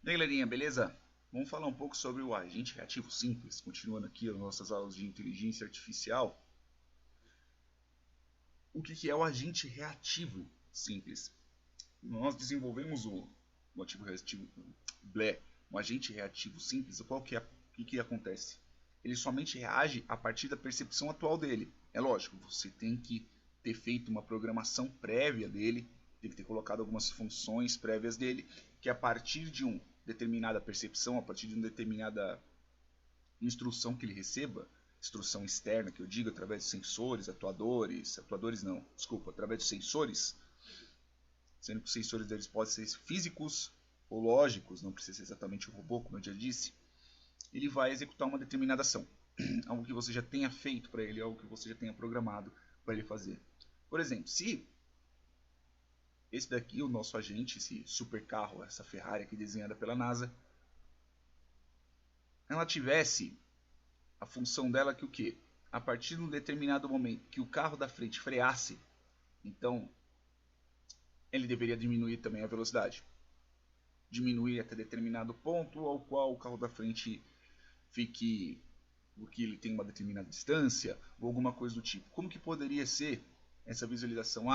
E aí, galerinha, beleza? Vamos falar um pouco sobre o agente reativo simples, continuando aqui as nossas aulas de inteligência artificial. O que é o agente reativo simples? Nós desenvolvemos o ativo reativo, um agente reativo simples. O que acontece? Ele somente reage a partir da percepção atual dele. É lógico, você tem que ter feito uma programação prévia dele, tem que ter colocado algumas funções prévias dele, que a partir de uma determinada percepção, a partir de uma determinada instrução que ele receba, instrução externa que eu digo, através de sensores, atuadores não, desculpa, através de sensores, sendo que os sensores deles podem ser físicos ou lógicos, não precisa ser exatamente um robô, como eu já disse, ele vai executar uma determinada ação, algo que você já tenha feito para ele, algo que você já tenha programado para ele fazer. Por exemplo, se esse daqui, o nosso agente, esse super carro, essa Ferrari aqui desenhada pela NASA, ela tivesse a função dela que o quê? A partir de um determinado momento que o carro da frente freasse, então ele deveria diminuir também a velocidade. Diminuir até determinado ponto ao qual o carro da frente fique, porque ele tem uma determinada distância ou alguma coisa do tipo. Como que poderia ser essa visualização?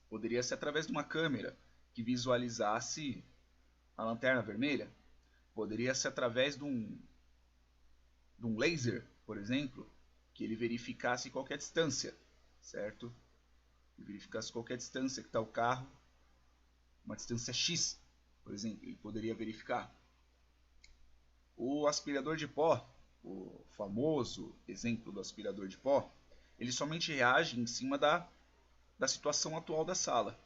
Poderia ser através de uma câmera que visualizasse a lanterna vermelha. Poderia ser através de um laser, por exemplo, que ele verificasse qualquer distância, certo? Ele verificasse qualquer distância que está o carro, uma distância X, por exemplo, ele poderia verificar. O aspirador de pó, o famoso exemplo do aspirador de pó, ele somente reage em cima da situação atual da sala.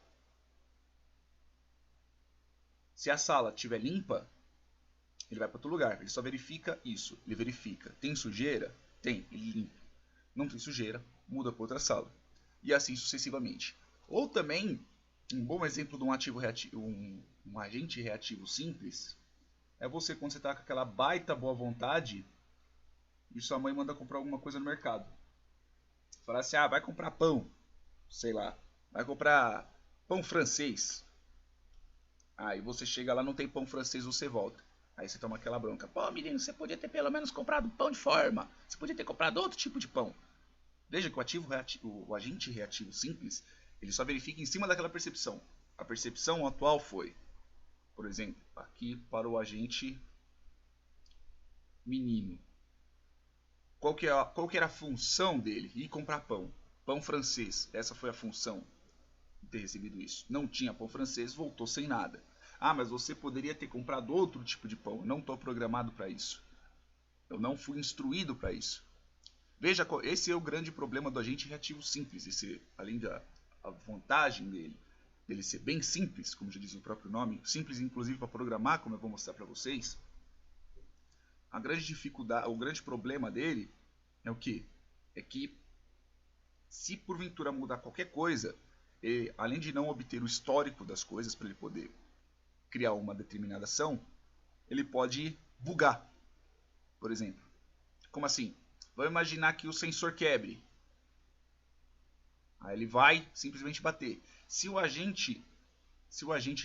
Se a sala estiver limpa, ele vai para outro lugar, ele só verifica isso, ele verifica. Tem sujeira? Tem, ele limpa. Não tem sujeira, muda para outra sala. E assim sucessivamente. Ou também, um bom exemplo de um agente reativo simples, é você quando você está com aquela baita boa vontade e sua mãe manda comprar alguma coisa no mercado. Fala assim, vai comprar pão, sei lá, vai comprar pão francês. Aí você chega lá, não tem pão francês, você volta. Aí você toma aquela bronca. Pô, menino, você podia ter pelo menos comprado pão de forma. Você podia ter comprado outro tipo de pão. Veja que o agente reativo simples, ele só verifica em cima daquela percepção. A percepção atual foi, por exemplo, aqui para o agente menino. Qual que era a função dele? Ir comprar pão. Pão francês. Essa foi a função de ter recebido isso. Não tinha pão francês, voltou sem nada. Mas você poderia ter comprado outro tipo de pão. Eu não estou programado para isso. Eu não fui instruído para isso. Veja, esse é o grande problema do agente reativo simples. Além da vantagem dele ser bem simples, como já diz o próprio nome, simples inclusive para programar, como eu vou mostrar para vocês. A grande dificuldade, o grande problema dele é o que? É que se porventura mudar qualquer coisa, além de não obter o histórico das coisas para ele poder criar uma determinada ação, ele pode bugar, por exemplo. Como assim? Vamos imaginar que o sensor quebre. Aí ele vai simplesmente bater. Se o agente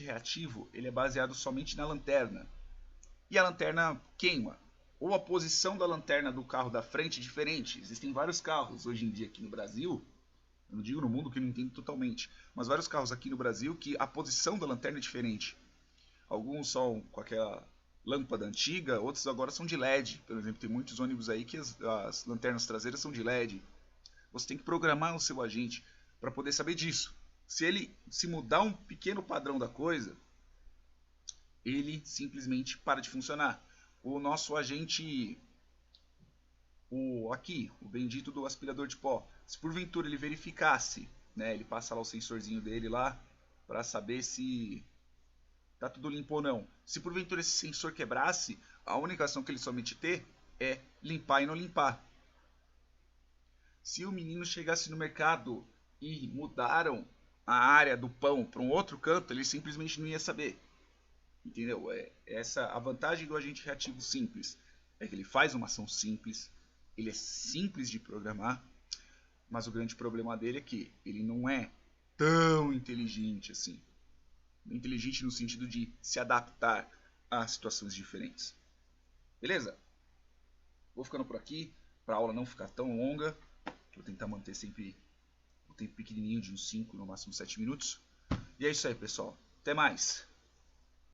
reativo ele é baseado somente na lanterna e a lanterna queima, ou a posição da lanterna do carro da frente é diferente. Existem vários carros hoje em dia aqui no Brasil, eu não digo no mundo que eu não entendo totalmente, mas vários carros aqui no Brasil que a posição da lanterna é diferente. Alguns são com aquela lâmpada antiga, outros agora são de LED. Por exemplo, tem muitos ônibus aí que as lanternas traseiras são de LED. Você tem que programar o seu agente para poder saber disso. Se mudar um pequeno padrão da coisa, ele simplesmente para de funcionar. O nosso agente, o bendito do aspirador de pó, se porventura ele verificasse, né, ele passa lá o sensorzinho dele lá para saber se tá tudo limpo ou não. Se porventura esse sensor quebrasse, a única ação que ele somente ter é limpar e não limpar. Se o menino chegasse no mercado e mudaram a área do pão para um outro canto, ele simplesmente não ia saber. Entendeu? A vantagem do agente reativo simples é que ele faz uma ação simples, ele é simples de programar, mas o grande problema dele é que ele não é tão inteligente assim. Inteligente no sentido de se adaptar a situações diferentes. Beleza? Vou ficando por aqui, para a aula não ficar tão longa. Vou tentar manter sempre o tempo pequenininho de uns 5, no máximo 7 minutos. E é isso aí, pessoal. Até mais!